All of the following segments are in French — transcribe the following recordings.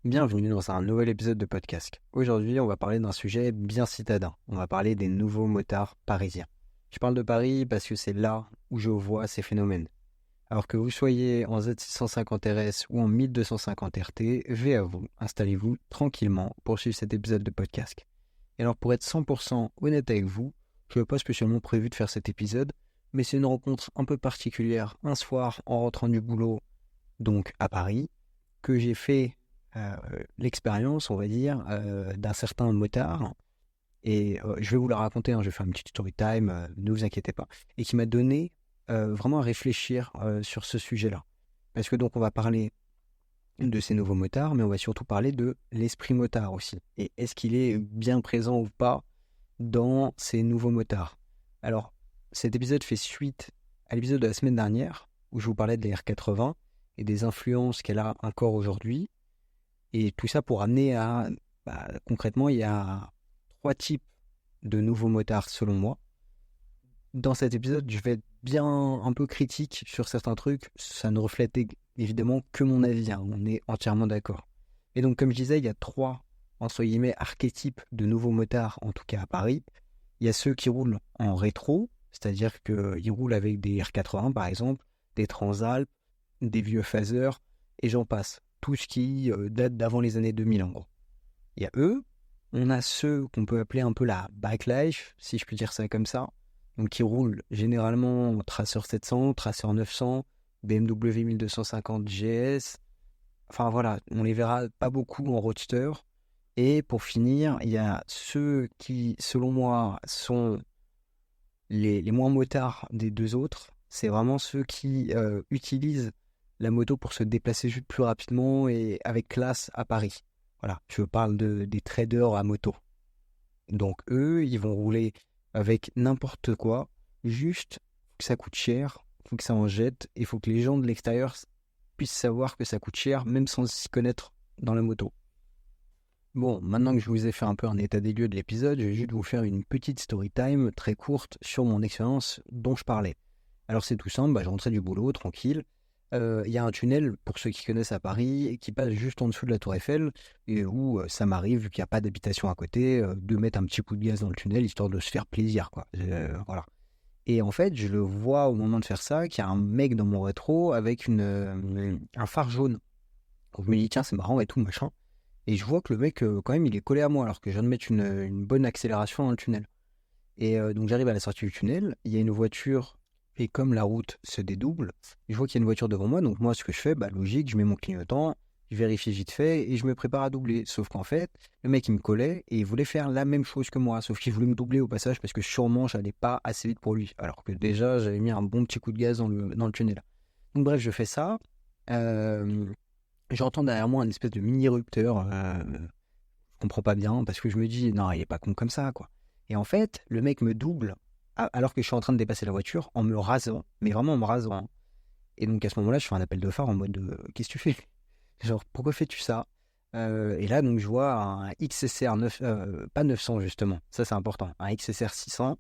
Bienvenue dans un nouvel épisode de podcast. Aujourd'hui, on va parler d'un sujet bien citadin. On va parler des nouveaux motards parisiens. Je parle de Paris parce que c'est là où je vois ces phénomènes. Alors que vous soyez en Z650 RS ou en 1250 RT, V à vous, installez-vous tranquillement pour suivre cet épisode de podcast. Et alors pour être 100% honnête avec vous, je n'ai pas spécialement prévu de faire cet épisode, mais c'est une rencontre un peu particulière un soir en rentrant du boulot, donc à Paris, que j'ai fait l'expérience, on va dire, d'un certain motard. Et je vais vous la raconter, hein, je vais faire une petite story time, ne vous inquiétez pas. Et qui m'a donné vraiment à réfléchir sur ce sujet-là. Parce que donc on va parler de ces nouveaux motards, mais on va surtout parler de l'esprit motard aussi. Et est-ce qu'il est bien présent ou pas dans ces nouveaux motards? Alors, cet épisode fait suite à l'épisode de la semaine dernière, où je vous parlais de la R80 et des influences qu'elle a encore aujourd'hui. Et tout ça pour amener à, concrètement, il y a 3 types de nouveaux motards selon moi. Dans cet épisode, je vais être bien un peu critique sur certains trucs. Ça ne reflète évidemment que mon avis, hein. On est entièrement d'accord. Et donc, comme je disais, il y a 3, entre guillemets, archétypes de nouveaux motards, en tout cas à Paris. Il y a ceux qui roulent en rétro, c'est-à-dire qu'ils roulent avec des R80 par exemple, des Transalp, des vieux phasers, et j'en passe. Tout ce qui date d'avant les années 2000 en gros. Il y a eux, on a ceux qu'on peut appeler un peu la backlife, si je puis dire ça comme ça, donc qui roulent généralement en Tracer 700, Tracer 900, BMW 1250 GS, enfin voilà, on les verra pas beaucoup en roadster. Et pour finir, il y a ceux qui, selon moi, sont les moins motards des deux autres. C'est vraiment ceux qui utilisent la moto pour se déplacer juste plus rapidement et avec classe à Paris. Voilà, je parle des traders à moto. Donc eux, ils vont rouler avec n'importe quoi, juste que ça coûte cher, faut que ça en jette, et il faut que les gens de l'extérieur puissent savoir que ça coûte cher, même sans s'y connaître dans la moto. Bon, maintenant que je vous ai fait un peu un état des lieux de l'épisode, je vais juste vous faire une petite story time très courte sur mon expérience dont je parlais. Alors c'est tout simple, je rentrais du boulot, tranquille. Il y a un tunnel, pour ceux qui connaissent à Paris, qui passe juste en dessous de la Tour Eiffel, et où ça m'arrive, vu qu'il n'y a pas d'habitation à côté, de mettre un petit coup de gaz dans le tunnel, histoire de se faire plaisir, quoi. Voilà. Et en fait, je le vois au moment de faire ça, qu'il y a un mec dans mon rétro avec un phare jaune. Donc je me dis, tiens, c'est marrant et tout, machin. Et je vois que le mec, quand même, il est collé à moi, alors que je viens de mettre une bonne accélération dans le tunnel. Et donc j'arrive à la sortie du tunnel, il y a une voiture, et comme la route se dédouble, je vois qu'il y a une voiture devant moi, donc moi ce que je fais, logique, je mets mon clignotant, je vérifie vite fait, et je me prépare à doubler. Sauf qu'en fait, le mec il me collait, et il voulait faire la même chose que moi, sauf qu'il voulait me doubler au passage, parce que sûrement j'allais pas assez vite pour lui, alors que déjà j'avais mis un bon petit coup de gaz dans le tunnel. Donc bref, je fais ça, j'entends derrière moi un espèce de mini-rupteur, je comprends pas bien, parce que je me dis, non, il est pas con comme ça, quoi. Et en fait, le mec me double, alors que je suis en train de dépasser la voiture, en me rasant, mais vraiment en me rasant. Et donc à ce moment-là, je fais un appel de phare en mode, qu'est-ce que tu fais? Genre, pourquoi fais-tu ça? Et là, donc, je vois un XSR 9, pas 900 justement, ça c'est important, un XSR 600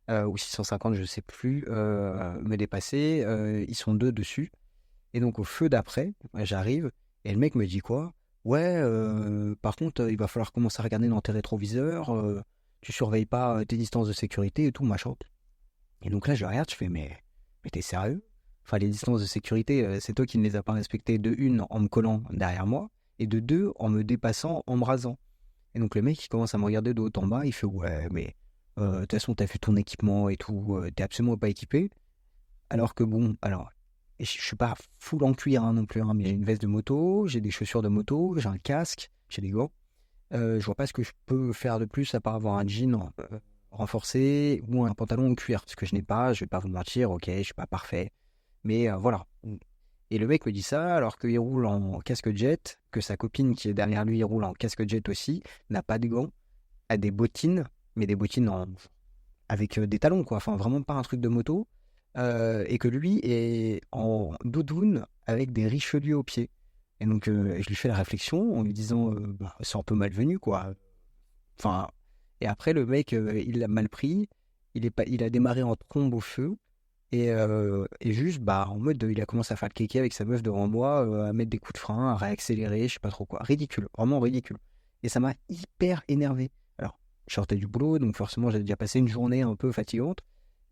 ou 650, je sais plus, me dépasser, ils sont 2 dessus. Et donc au feu d'après, j'arrive, et le mec me dit quoi? Ouais, par contre, il va falloir commencer à regarder dans tes rétroviseurs, tu surveilles pas tes distances de sécurité et tout, machin. Et donc là, je regarde, je fais, mais t'es sérieux? Enfin, les distances de sécurité, c'est toi qui ne les as pas respectées, de une, en me collant derrière moi, et de deux, en me dépassant, en me rasant. Et donc le mec, il commence à me regarder de haut en bas, il fait, ouais, mais de toute façon, t'as fait ton équipement et tout, t'es absolument pas équipé. Alors que bon, alors, je suis pas full en cuir, hein, non plus, hein, mais j'ai une veste de moto, j'ai des chaussures de moto, j'ai un casque, j'ai des gants. Je vois pas ce que je peux faire de plus à part avoir un jean renforcé ou un pantalon en cuir, ce que je n'ai pas, je vais pas vous mentir, ok, je suis pas parfait, mais voilà. Et le mec me dit ça alors qu'il roule en casque jet, que sa copine qui est derrière lui roule en casque jet aussi, n'a pas de gants, a des bottines, mais des bottines avec des talons, quoi, enfin vraiment pas un truc de moto, et que lui est en doudoune avec des Richelieu aux pieds. Et donc je lui fais la réflexion en lui disant c'est un peu malvenu, quoi. Enfin, et après le mec il l'a mal pris, il a démarré en trombe au feu, Et juste, en mode, il a commencé à faire le kéké avec sa meuf devant moi, à mettre des coups de frein, à réaccélérer, je sais pas trop quoi. Ridicule, vraiment ridicule. Et ça m'a hyper énervé. Alors, je sortais du boulot, donc forcément, j'avais déjà passé une journée un peu fatigante.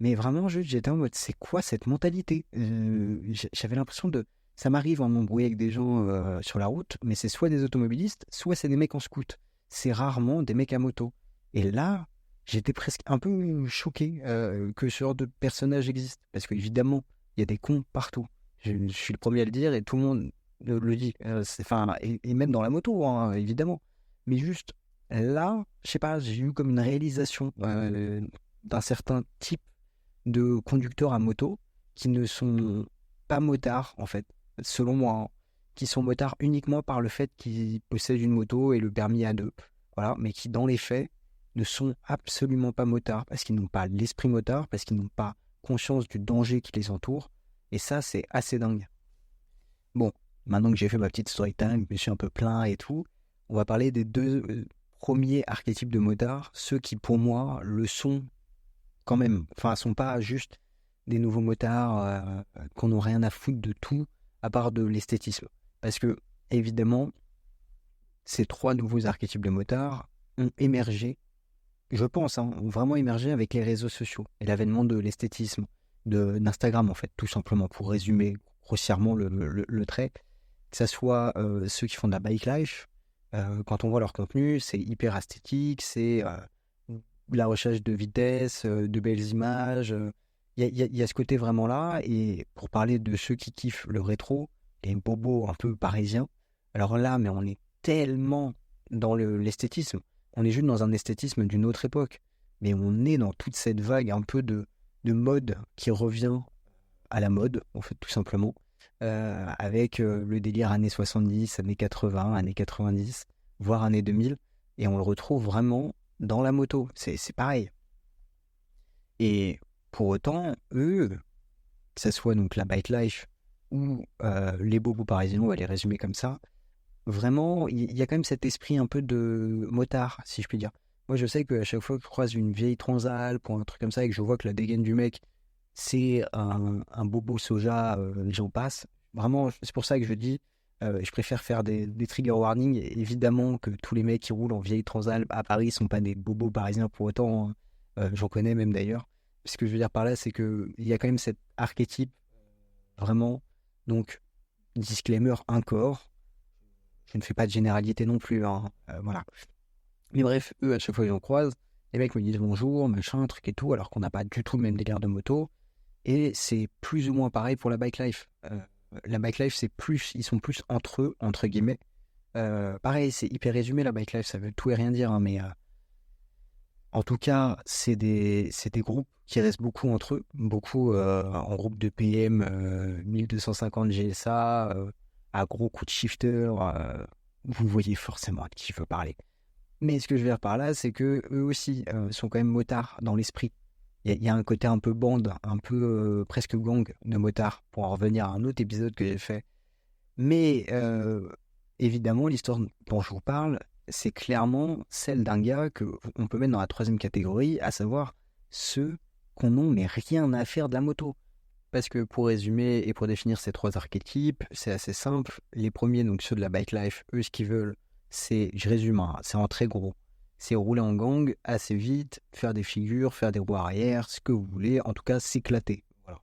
Mais vraiment, juste, j'étais en mode, c'est quoi cette mentalité? J'avais l'impression de... Ça m'arrive en m'embrouiller avec des gens sur la route, mais c'est soit des automobilistes, soit c'est des mecs en scoot. C'est rarement des mecs à moto. Et là, j'étais presque un peu choqué que ce genre de personnage existe. Parce qu'évidemment, il y a des cons partout. Je suis le premier à le dire et tout le monde le dit. Et même dans la moto, hein, évidemment. Mais juste là, je sais pas, j'ai eu comme une réalisation d'un certain type de conducteurs à moto qui ne sont pas motards, en fait, selon moi, hein, qui sont motards uniquement par le fait qu'ils possèdent une moto et le permis A2. Voilà, mais qui, dans les faits, ne sont absolument pas motards parce qu'ils n'ont pas l'esprit motard, parce qu'ils n'ont pas conscience du danger qui les entoure. Et ça, c'est assez dingue. Bon, maintenant que j'ai fait ma petite story time, je me suis un peu plaint et tout, on va parler des deux premiers archétypes de motards, ceux qui, pour moi, le sont quand même. Enfin, sont pas juste des nouveaux motards qu'on n'a rien à foutre de tout, à part de l'esthétisme. Parce que, évidemment, ces trois nouveaux archétypes de motards ont émergé, je pense, ont vraiment émergé avec les réseaux sociaux et l'avènement de l'esthétisme, d'Instagram, en fait, tout simplement, pour résumer grossièrement le trait. Que ce soit ceux qui font de la bike life, quand on voit leur contenu, c'est hyper esthétique, c'est la recherche de vitesse, de belles images. Il y a ce côté vraiment là. Et pour parler de ceux qui kiffent le rétro, les bobos un peu parisiens, alors là, mais on est tellement dans l'esthétisme. On est juste dans un esthétisme d'une autre époque. Mais on est dans toute cette vague un peu de mode qui revient à la mode, en fait, tout simplement. Avec le délire années 70, années 80, années 90, voire années 2000. Et on le retrouve vraiment dans la moto. C'est pareil. Et pour autant, eux, que ce soit donc la bike life ou les bobos parisiens, on va les résumer comme ça, vraiment, il y a quand même cet esprit un peu de motard, si je puis dire. Moi, je sais qu'à chaque fois que je croise une vieille Transalp ou un truc comme ça et que je vois que la dégaine du mec, c'est un bobo soja, j'en passe. Vraiment, c'est pour ça que je dis, je préfère faire des trigger warnings. Et évidemment que tous les mecs qui roulent en vieille Transalp à Paris sont pas des bobos parisiens pour autant, hein. J'en connais même d'ailleurs. Ce que je veux dire par là, c'est qu'il y a quand même cet archétype, vraiment. Donc, disclaimer encore, je ne fais pas de généralité non plus, hein. Voilà. Mais bref, eux, à chaque fois qu'ils en croisent, les mecs me disent bonjour, machin, truc et tout, alors qu'on n'a pas du tout le même délire de moto. Et c'est plus ou moins pareil pour la bike life. La bike life, c'est plus, ils sont plus entre eux, entre guillemets. Pareil, c'est hyper résumé la bike life, ça veut tout et rien dire, hein, mais en tout cas, c'est des groupes qui restent beaucoup entre eux, beaucoup en groupe de PM 1250 GSA, à gros coups de shifter. Vous voyez forcément à qui je veux parler. Mais ce que je veux dire par là, c'est que eux aussi sont quand même motards dans l'esprit. Il y a un côté un peu bande, un peu presque gang de motards, pour en revenir à un autre épisode que j'ai fait. Mais évidemment, l'histoire dont je vous parle, c'est clairement celle d'un gars qu'on peut mettre dans la troisième catégorie, à savoir ceux qu'on n'ont mais rien à faire de la moto. Parce que pour résumer et pour définir ces trois archétypes, c'est assez simple. Les premiers, donc ceux de la bike life, eux, ce qu'ils veulent, c'est, je résume, hein, c'est en très gros, c'est rouler en gang assez vite, faire des figures, faire des roues arrière, ce que vous voulez, en tout cas s'éclater. Voilà.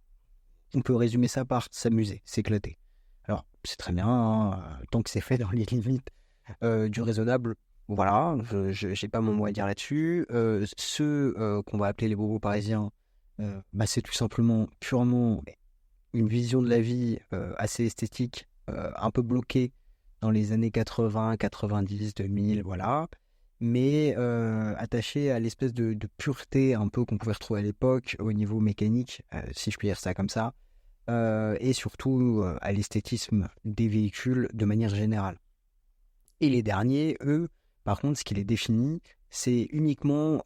On peut résumer ça par s'amuser, s'éclater. Alors, c'est très bien, hein, tant que c'est fait dans les limites du raisonnable. Voilà, je n'ai pas mon mot à dire là-dessus. Ceux qu'on va appeler les bobos parisiens, c'est tout simplement purement une vision de la vie assez esthétique, un peu bloquée dans les années 80, 90, 2000, voilà, mais attachée à l'espèce de pureté un peu qu'on pouvait retrouver à l'époque au niveau mécanique, si je puis dire ça comme ça, et surtout à l'esthétisme des véhicules de manière générale. Et les derniers, eux, par contre, ce qui les définit, c'est uniquement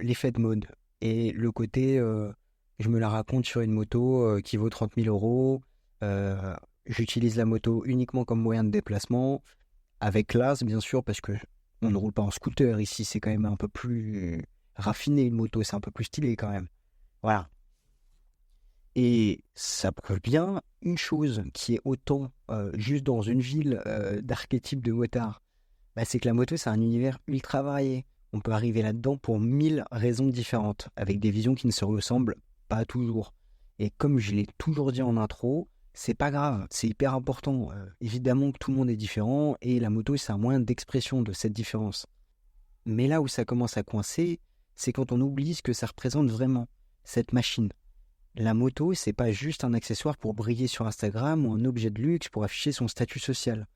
l'effet de mode et le côté je me la raconte sur une moto qui vaut 30 000 euros. J'utilise la moto uniquement comme moyen de déplacement, avec classe bien sûr, parce que on ne roule pas en scooter ici, c'est quand même un peu plus raffiné une moto, c'est un peu plus stylé quand même. Voilà. Et ça prouve bien une chose qui est autant juste dans une ville d'archétypes de motard, c'est que la moto, c'est un univers ultra varié. On peut arriver là-dedans pour 1000 raisons différentes, avec des visions qui ne se ressemblent pas toujours. Et comme je l'ai toujours dit en intro, c'est pas grave, c'est hyper important. Évidemment que tout le monde est différent, et la moto, c'est un moyen d'expression de cette différence. Mais là où ça commence à coincer, c'est quand on oublie ce que ça représente vraiment, cette machine. La moto, c'est pas juste un accessoire pour briller sur Instagram ou un objet de luxe pour afficher son statut social.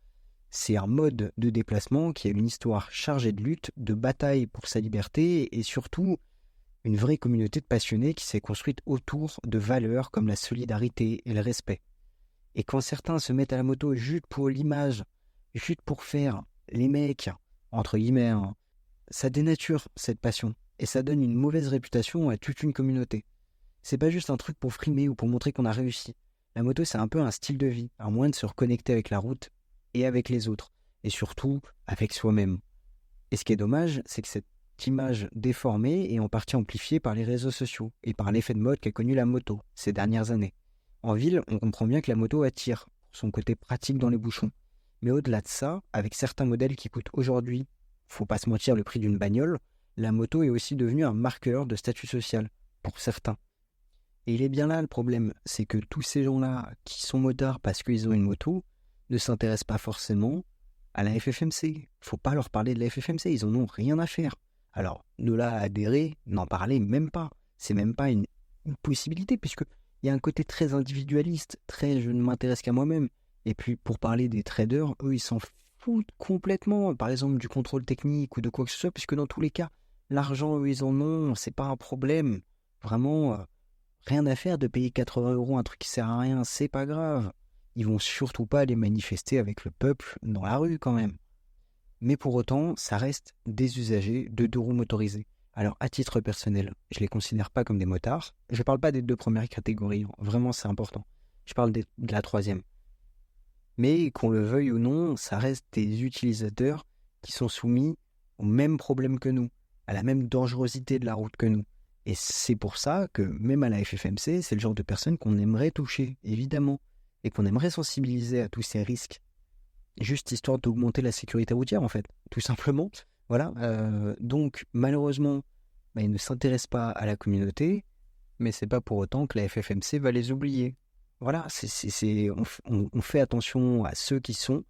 C'est un mode de déplacement qui a une histoire chargée de lutte, de bataille pour sa liberté et surtout une vraie communauté de passionnés qui s'est construite autour de valeurs comme la solidarité et le respect. Et quand certains se mettent à la moto juste pour l'image, juste pour faire les mecs, entre guillemets, ça dénature cette passion et ça donne une mauvaise réputation à toute une communauté. C'est pas juste un truc pour frimer ou pour montrer qu'on a réussi. La moto, c'est un peu un style de vie, un moyen de se reconnecter avec la route et avec les autres, et surtout avec soi-même. Et ce qui est dommage, c'est que cette image déformée est en partie amplifiée par les réseaux sociaux et par l'effet de mode qu'a connu la moto ces dernières années. En ville, on comprend bien que la moto attire pour son côté pratique dans les bouchons. Mais au-delà de ça, avec certains modèles qui coûtent aujourd'hui, faut pas se mentir, le prix d'une bagnole, la moto est aussi devenue un marqueur de statut social, pour certains. Et il est bien là le problème, c'est que tous ces gens-là qui sont motards parce qu'ils ont une moto ne s'intéressent pas forcément à la FFMC. Faut pas leur parler de la FFMC, ils en ont rien à faire. Alors, de là à adhérer, n'en parler même pas. C'est même pas une possibilité, puisque il y a un côté très individualiste, très je ne m'intéresse qu'à moi-même. Et puis, pour parler des traders, eux, ils s'en foutent complètement, par exemple, du contrôle technique ou de quoi que ce soit, puisque dans tous les cas, l'argent, eux, ils en ont, c'est pas un problème. Vraiment, rien à faire de payer 80 € un truc qui sert à rien, c'est pas grave. Ils vont surtout pas aller manifester avec le peuple dans la rue quand même. Mais pour autant, ça reste des usagers de deux roues motorisées. Alors à titre personnel, je les considère pas comme des motards. Je parle pas des deux premières catégories, vraiment c'est important. Je parle de la troisième. Mais qu'on le veuille ou non, ça reste des utilisateurs qui sont soumis au même problème que nous, à la même dangerosité de la route que nous. Et c'est pour ça que même à la FFMC, c'est le genre de personnes qu'on aimerait toucher, évidemment, et qu'on aimerait sensibiliser à tous ces risques. Juste histoire d'augmenter la sécurité routière, en fait, tout simplement. Voilà. Donc, malheureusement, ils ne s'intéressent pas à la communauté, mais c'est pas pour autant que la FFMC va les oublier. Voilà, on fait attention à ceux qui sont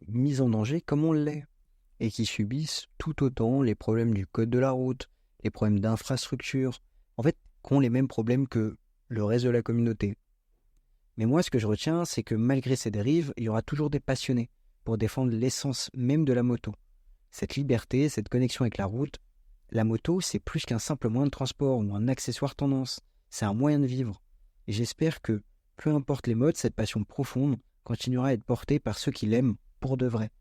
mis en danger comme on l'est, et qui subissent tout autant les problèmes du code de la route, les problèmes d'infrastructure, en fait, qu'ont les mêmes problèmes que le reste de la communauté. Mais moi, ce que je retiens, c'est que malgré ces dérives, il y aura toujours des passionnés pour défendre l'essence même de la moto. Cette liberté, cette connexion avec la route, la moto, c'est plus qu'un simple moyen de transport ou un accessoire tendance. C'est un moyen de vivre. Et j'espère que, peu importe les modes, cette passion profonde continuera à être portée par ceux qui l'aiment pour de vrai.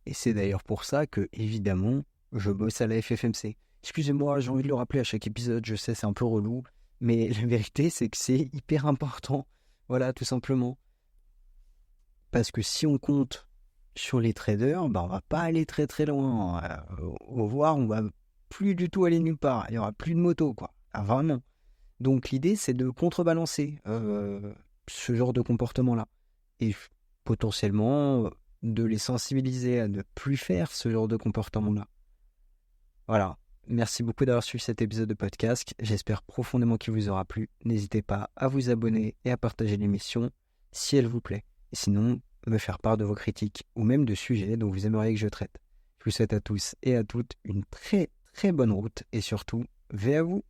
Et c'est d'ailleurs pour ça que, évidemment, je bosse à la FFMC. Excusez-moi, j'ai envie de le rappeler à chaque épisode, je sais, c'est un peu relou, mais la vérité, c'est que c'est hyper important. Voilà, tout simplement. Parce que si on compte sur les traders, on va pas aller très très loin. Au revoir, on va plus du tout aller nulle part. Il y aura plus de moto, quoi. Ah, vraiment. Donc l'idée, c'est de contrebalancer ce genre de comportement-là. Et potentiellement, de les sensibiliser à ne plus faire ce genre de comportement-là. Voilà. Merci beaucoup d'avoir suivi cet épisode de podcast. J'espère profondément qu'il vous aura plu. N'hésitez pas à vous abonner et à partager l'émission si elle vous plaît. Et sinon, me faire part de vos critiques ou même de sujets dont vous aimeriez que je traite. Je vous souhaite à tous et à toutes une très très bonne route et surtout, veillez à vous.